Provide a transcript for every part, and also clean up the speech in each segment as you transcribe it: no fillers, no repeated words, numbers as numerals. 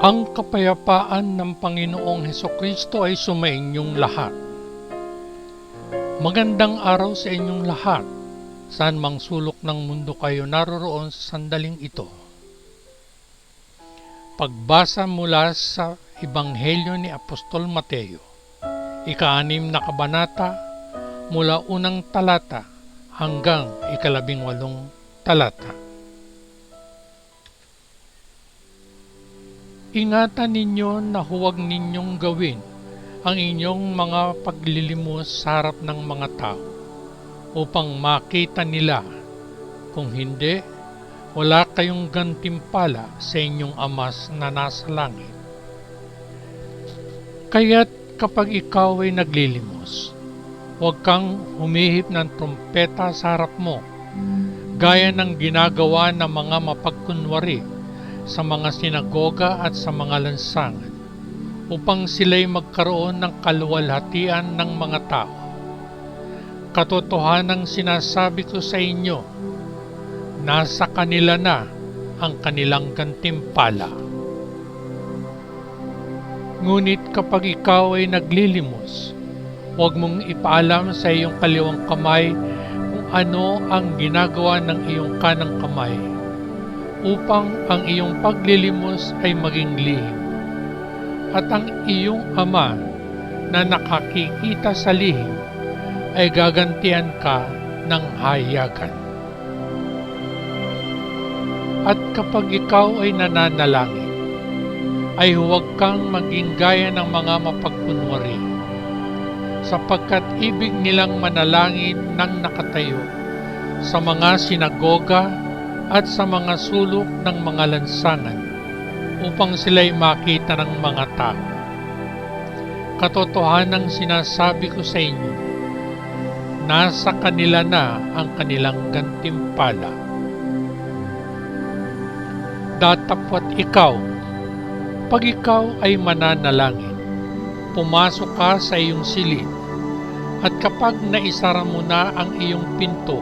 Ang kapayapaan ng Panginoong Hesukristo ay sumainyong lahat. Magandang araw sa inyong lahat, saan mang sulok ng mundo kayo naroroon sa sandaling ito. Pagbasa mula sa Ebanghelyo ni Apostol Mateo, ika-6 na kabanata, mula unang talata hanggang ika-18 talata. Ingatan ninyo na huwag ninyong gawin ang inyong mga paglilimos sa harap ng mga tao upang makita nila. Kung hindi, wala kayong gantimpala sa inyong Ama na nasa langit. Kaya't kapag ikaw ay naglilimos, huwag kang humihip ng trumpeta sa harap mo, gaya ng ginagawa ng mga mapagkunwari sa mga sinagoga at sa mga lansangan, upang sila'y magkaroon ng kaluwalhatian ng mga tao. Katotohanang sinasabi ko sa inyo, nasa kanila na ang kanilang gantimpala. Ngunit kapag ikaw ay naglilimos, huwag mong ipaalam sa iyong kaliwang kamay kung ano ang ginagawa ng iyong kanang kamay, upang ang iyong paglilimos ay maging lihim. At ang iyong Ama na nakakikita sa lihim ay gagantihan ka ng hayagan. At kapag ikaw ay nananalangin, ay huwag kang maging gaya ng mga mapagkunwari, sapagkat ibig nilang manalangin ng nakatayo sa mga sinagoga at sa mga sulok ng mga lansangan, upang sila'y makita ng mga tao. Katotohanang sinasabi ko sa inyo, nasa kanila na ang kanilang gantimpala. Datapwat ikaw, pag ikaw ay mananalangin, pumasok ka sa iyong silid, at kapag naisara mo na ang iyong pinto,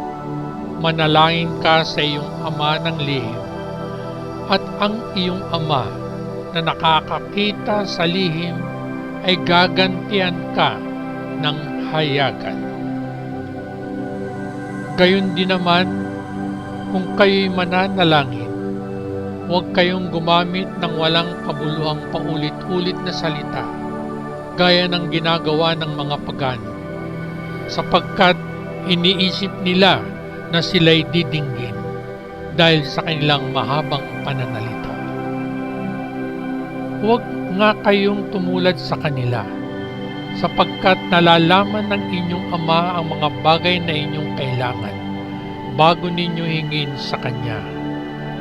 manalangin ka sa iyong Ama ng lihim, at ang iyong Ama na nakakakita sa lihim ay gagantihan ka ng hayagan. Gayon din naman, kung kayo'y mananalangin, huwag kayong gumamit ng walang kabuluhang paulit-ulit na salita, gaya ng ginagawa ng mga pagano, sapagkat iniisip nila na sila'y didinggin dahil sa kanilang mahabang pananalita. Huwag nga kayong tumulad sa kanila, sapagkat nalalaman ng inyong Ama ang mga bagay na inyong kailangan bago ninyo hingin sa Kanya.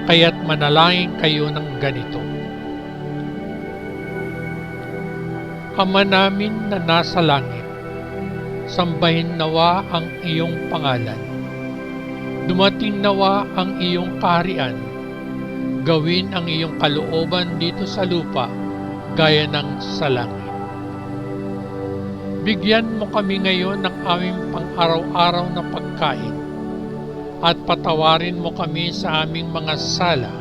Kaya't manalangin kayo ng ganito: Ama namin na nasa langit, sambahin nawa ang iyong pangalan. Dumating nawa ang iyong kaharian. Gawin ang iyong kalooban dito sa lupa, gaya ng sa langit. Bigyan mo kami ngayon ng aming pang-araw-araw na pagkain, at patawarin mo kami sa aming mga sala,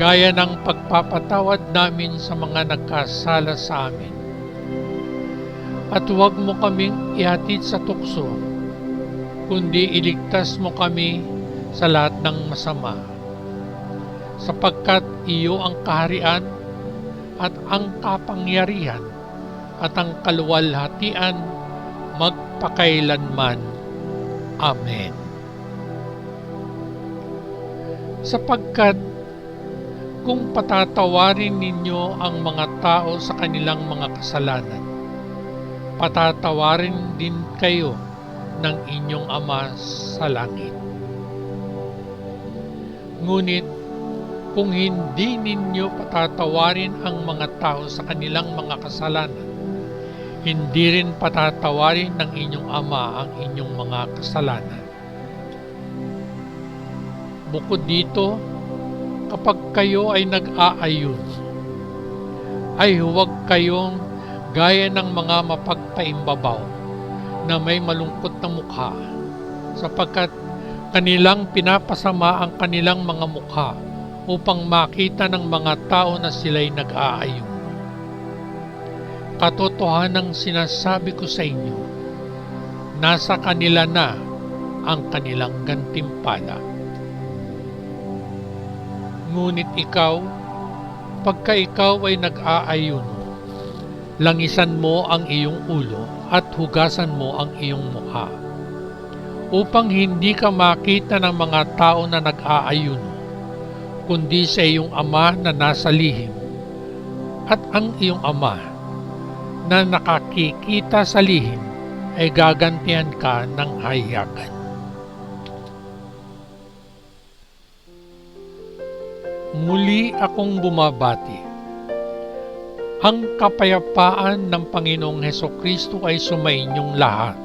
gaya ng pagpapatawad namin sa mga nagkasala sa amin. At huwag mo kaming ihatid sa tukso, kundi iligtas mo kami sa lahat ng masama, sapagkat iyo ang kaharian at ang kapangyarihan at ang kaluwalhatian magpakailanman. Amen. Sapagkat kung patatawarin ninyo ang mga tao sa kanilang mga kasalanan, patatawarin din kayo ng inyong Ama sa langit. Ngunit kung hindi ninyo patatawarin ang mga tao sa kanilang mga kasalanan, hindi rin patatawarin ng inyong Ama ang inyong mga kasalanan. Bukod dito, kapag kayo ay nag-aayun, ay huwag kayong gaya ng mga mapagpaimbabaw na may malungkot na mukha, sapagkat kanilang pinapasama ang kanilang mga mukha upang makita ng mga tao na sila'y nag-aayuno. Katotohanang sinasabi ko sa inyo, nasa kanila na ang kanilang gantimpala. Ngunit ikaw, pagka ikaw ay nag-aayuno, langisan mo ang iyong ulo at hugasan mo ang iyong mukha, upang hindi ka makita ng mga tao na nag-aayuno, kundi sa iyong Ama na nasa lihim, at ang iyong Ama na nakakikita sa lihim ay gagantihan ka ng hayagan. Muli akong bumabati. Ang kapayapaan ng Panginoong Hesukristo ay sumainyong lahat.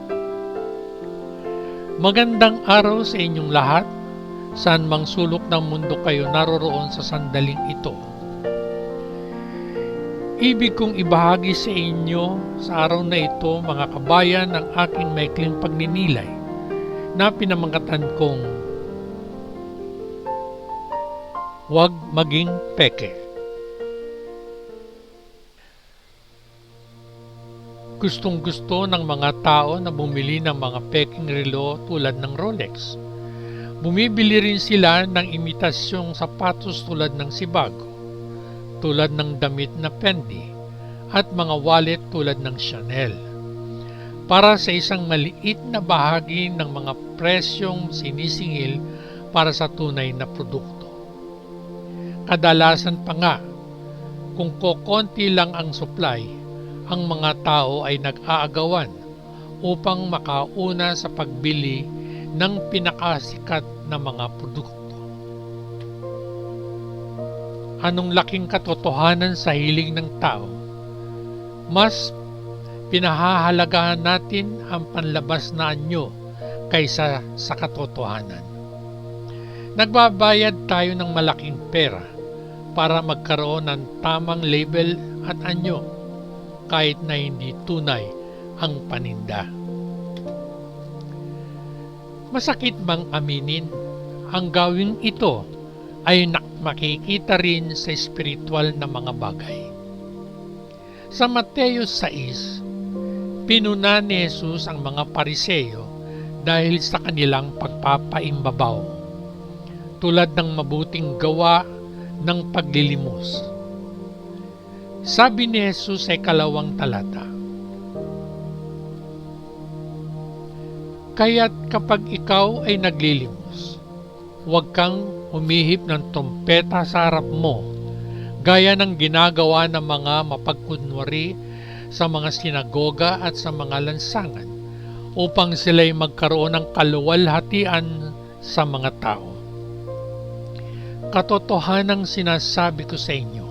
Magandang araw sa inyong lahat, saan mang sulok ng mundo kayo naroroon sa sandaling ito. Ibig kong ibahagi sa inyo sa araw na ito, mga kabayan, ang aking maikling pagninilay na pinamangkatan kong huwag maging peke. Gustong-gusto ng mga tao na bumili ng mga peking relo tulad ng Rolex. Bumibili rin sila ng imitasyong sapatos tulad ng Sebago, tulad ng damit na Fendi, at mga wallet tulad ng Chanel, para sa isang maliit na bahagi ng mga presyong sinisingil para sa tunay na produkto. Kadalasan pa nga, kung kokonti lang ang supply, ang mga tao ay nag-aagawan upang makauna sa pagbili ng pinakasikat na mga produkto. Anong laking katotohanan sa hiling ng tao? Mas pinahahalagahan natin ang panlabas na anyo kaysa sa katotohanan. Nagbabayad tayo ng malaking pera para magkaroon ng tamang label at anyo, kahit na hindi tunay ang paninda. Masakit bang aminin, ang gawing ito ay makikita rin sa espiritual na mga bagay. Sa Mateo 6, pinuna ni Jesus ang mga Pariseo dahil sa kanilang pagpapaimbabaw, tulad ng mabuting gawa ng paglilimos. Sabi ni Jesus sa 2 talata, kaya't kapag ikaw ay naglilimos, huwag kang humihip ng trompeta sa harap mo, gaya ng ginagawa ng mga mapagkunwari sa mga sinagoga at sa mga lansangan, upang sila'y magkaroon ng kaluwalhatian sa mga tao. Katotohanang sinasabi ko sa inyo,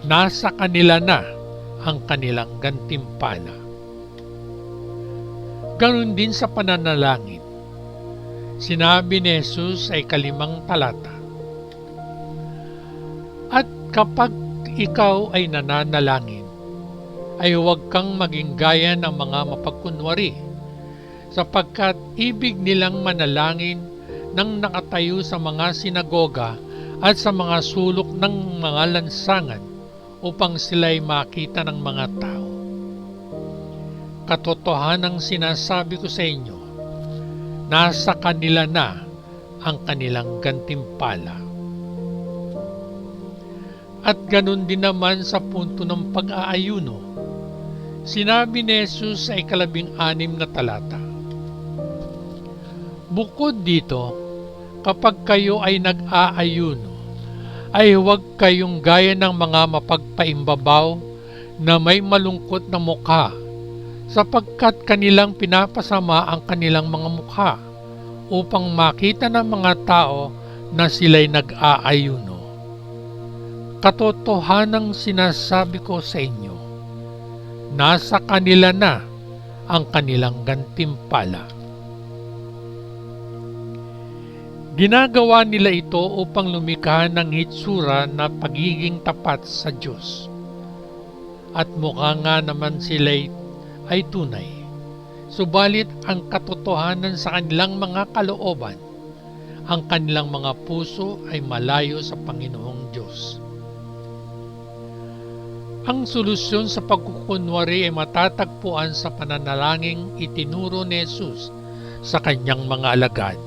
nasa kanila na ang kanilang gantimpala. Ganon din sa pananalangin. Sinabi ni Jesus sa 5 talata, at kapag ikaw ay nananalangin, ay huwag kang maging gaya ng mga mapagkunwari, sapagkat ibig nilang manalangin nang nakatayo sa mga sinagoga at sa mga sulok ng mga lansangan, upang sila'y makita ng mga tao. Katotohanang sinasabi ko sa inyo, nasa kanila na ang kanilang gantimpala. At ganun din naman sa punto ng pag-aayuno. Sinabi ni Jesus sa 16 na talata, bukod dito, kapag kayo ay nag-aayuno, ay huwag kayong gaya ng mga mapagpaimbabaw na may malungkot na mukha, sapagkat kanilang pinapasama ang kanilang mga mukha upang makita ng mga tao na sila'y nag-aayuno. Katotohanang sinasabi ko sa inyo, nasa kanila na ang kanilang gantimpala. Ginagawa nila ito upang lumikha ng hitsura na pagiging tapat sa Diyos. At mukha nga naman sila ay tunay. Subalit ang katotohanan sa kanilang mga kalooban ang kanilang mga puso ay malayo sa Panginoong Diyos. Ang solusyon sa pagkukunwari ay matatagpuan sa pananalangin itinuro ni Jesus sa kanyang mga alagad.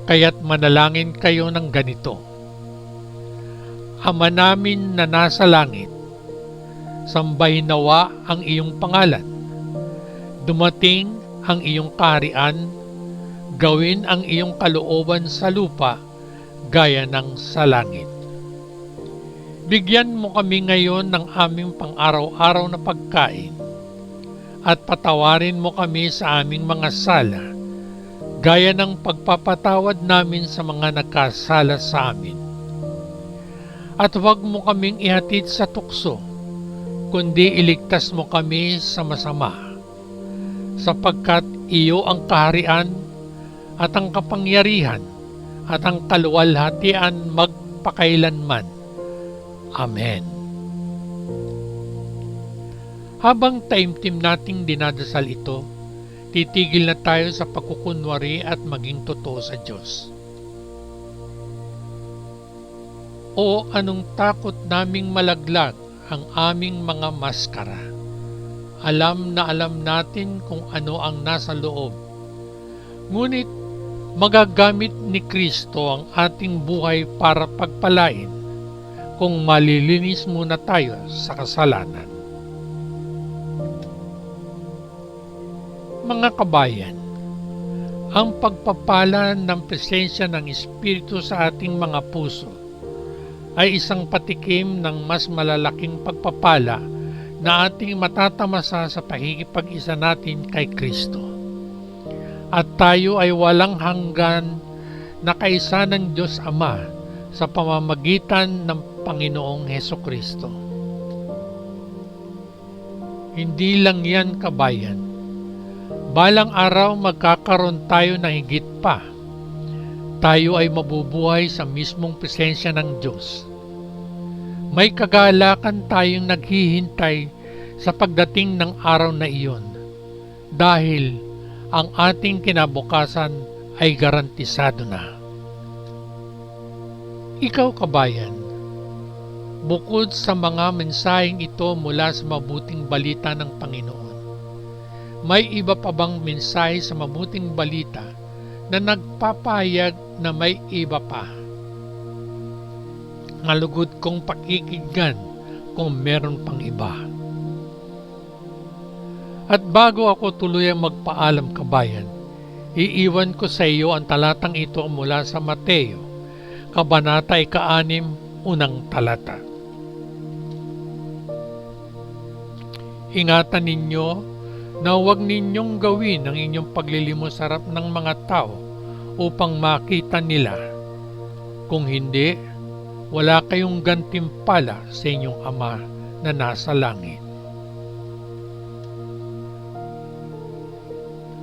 Kaya't manalangin kayo ng ganito: Ama namin na nasa langit, sambahin nawa ang iyong pangalan. Dumating ang iyong kaharian, gawin ang iyong kalooban sa lupa gaya ng sa langit. Bigyan mo kami ngayon ng aming pang-araw-araw na pagkain at patawarin mo kami sa aming mga sala gaya ng pagpapatawad namin sa mga nagkasala sa amin. At huwag mo kaming ihatid sa tukso, kundi iligtas mo kami sa masama, sapagkat iyo ang kaharian at ang kapangyarihan at ang kaluwalhatian magpakailanman. Amen. Habang taimtim nating dinadasal ito, titigil na tayo sa pagkukunwari at maging totoo sa Diyos. O anong takot naming malaglag ang aming mga maskara. Alam na alam natin kung ano ang nasa loob. Ngunit magagamit ni Kristo ang ating buhay para pagpalain kung malilinis muna tayo sa kasalanan. Mga kabayan, ang pagpapala ng presensya ng Espiritu sa ating mga puso ay isang patikim ng mas malalaking pagpapala na ating matatamasa sa pakikipag-isa natin kay Kristo. At tayo ay walang hanggan na kaisa ng Diyos Ama sa pamamagitan ng Panginoong Hesukristo. Hindi lang yan, kabayan. Balang araw magkakaroon tayo ng higit pa. Tayo ay mabubuhay sa mismong presensya ng Diyos. May kagalakan tayong naghihintay sa pagdating ng araw na iyon, dahil ang ating kinabukasan ay garantisado na. Ikaw, kabayan, bukod sa mga mensaheng ito mula sa mabuting balita ng Panginoon, may iba pa bang mensahe sa mabuting balita na nagpapahayag na may iba pa? Malugod kong pakikinggan kung meron pang iba. At bago ako tuluyang magpaalam, kabayan, iiwan ko sa iyo ang talatang ito mula sa Mateo, Kabanata 6, unang talata. Ingatan ninyo na huwag ninyong gawin ang inyong paglilimos sa harap ng mga tao upang makita nila. Kung hindi, wala kayong gantimpala sa inyong Ama na nasa langit.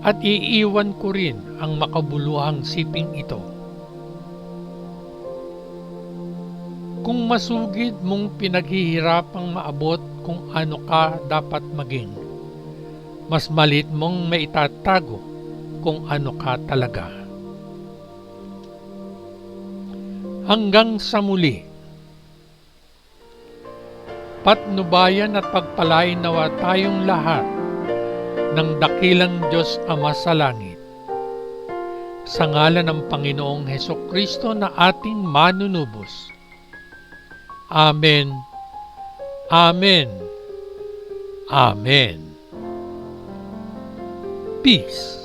At iiwan ko rin ang makabuluhang siping ito. Kung masugid mong pinaghihirapang maabot kung ano ka dapat maging, mas malit mong maitatago kung ano ka talaga. Hanggang sa muli, patnubayan at pagpalain nawa tayong lahat ng dakilang Diyos Ama sa langit, sa ngalan ng Panginoong Hesukristo na ating manunubos. Amen. Amen. Amen. Peace.